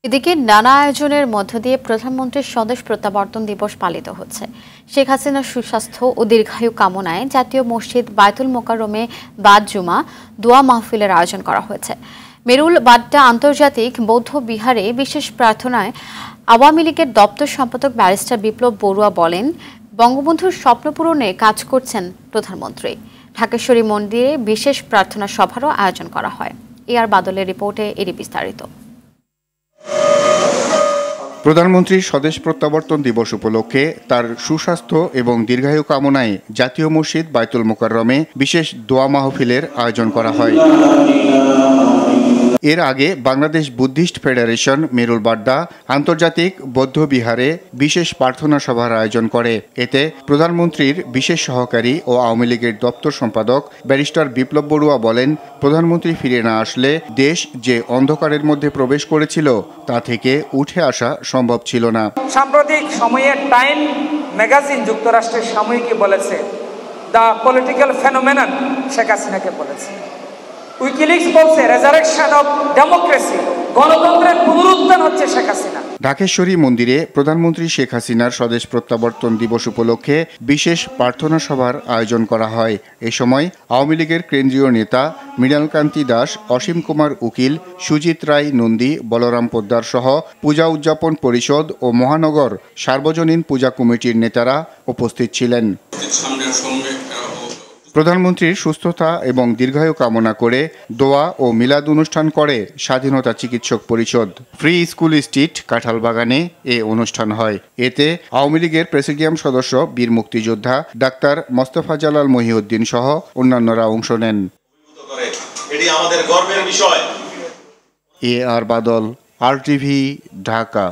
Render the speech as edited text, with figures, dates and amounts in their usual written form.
এদিকে নানা আয়োজনের মধ্য দিয়ে প্রধানমন্ত্রীর স্বদেশ প্রত্যাবর্তন দিবস পালিত হচ্ছে। শেখ হাসিনার সুস্বাস্থ্য ও দীর্ঘায়ু কামনায় জাতীয় মসজিদ বায়তুল মোকাররমে বাদ জুমা দোয়া মাহফিলের আয়োজন করা হয়েছে। মেরুল বাড্ডা আন্তর্জাতিক বৌদ্ধ বিহারে বিশেষ প্রার্থনায় আওয়ামী লীগের দপ্তর সম্পাদক ব্যারিস্টার বিপ্লব বড়ুয়া বলেন, বঙ্গবন্ধুর স্বপ্ন পূরণে কাজ করছেন প্রধানমন্ত্রী। ঢাকেশ্বরী মন্দিরে বিশেষ প্রার্থনা সভারও আয়োজন করা হয়। আর বাদলের রিপোর্টে এরই বিস্তারিত। প্রধানমন্ত্রীর স্বদেশ প্রত্যাবর্তন দিবস উপলক্ষে তার সুস্বাস্থ্য এবং দীর্ঘায়ু কামনায় জাতীয় মসজিদ বায়তুল মোকাররমে বিশেষ দোয়া মাহফিলের আয়োজন করা হয়। এর আগে বাংলাদেশ বুদ্ধিস্ট ফেডারেশন মেরুল বাড্ডা আন্তর্জাতিক বৌদ্ধ বিহারে বিশেষ প্রার্থনা সভার আয়োজন করে। এতে প্রধানমন্ত্রীর বিশেষ সহকারী ও আওয়ামী লীগের দপ্তর সম্পাদক ব্যারিস্টার বিপ্লব বড়ুয়া বলেন, প্রধানমন্ত্রী ফিরে না আসলে দেশ যে অন্ধকারের মধ্যে প্রবেশ করেছিল তা থেকে উঠে আসা সম্ভব ছিল না। সাম্প্রতিক সময়ে টাইম ম্যাগাজিন যুক্তরাষ্ট্রের সাময়িকী বলেছে, দ্য পলিটিক্যাল ফেনোমেনন শেখ হাসিনাকে বলেছে। উইকিলিক্স বলছে রেজারেকশন অফ ডেমোক্রেসি, গণতন্ত্রের পুনরুত্থান হচ্ছে শেখ হাসিনা। ঢাকেশ্বরী মন্দিরে প্রধানমন্ত্রী শেখ হাসিনার স্বদেশ প্রত্যাবর্তন দিবস উপলক্ষে বিশেষ প্রার্থনা সভার আয়োজন করা হয়। এ সময় আওয়ামী লীগের কেন্দ্রীয় নেতা মৃণালকান্তি দাস, অসীম কুমার উকিল, সুজিত রায় নন্দী, বলরাম পোদ্দার সহ পূজা উদযাপন পরিষদ ও মহানগর সার্বজনীন পূজা কমিটির নেতারা উপস্থিত ছিলেন। প্রধানমন্ত্রীর সুস্থতা এবং দীর্ঘায়ু কামনা করে দোয়া ও মিলাদ অনুষ্ঠান করে স্বাধীনতা চিকিৎসক পরিষদ। ফ্রি স্কুল স্ট্রিট কাঁঠালবাগানে এ অনুষ্ঠান হয়। এতে আওয়ামী লীগের প্রেসিডিয়াম সদস্য বীর মুক্তিযোদ্ধা ডাক্তার মোস্তফা জালাল মহিউদ্দিন সহ অন্যান্যরা অংশ নেন। আর বাদল, RTV, ঢাকা।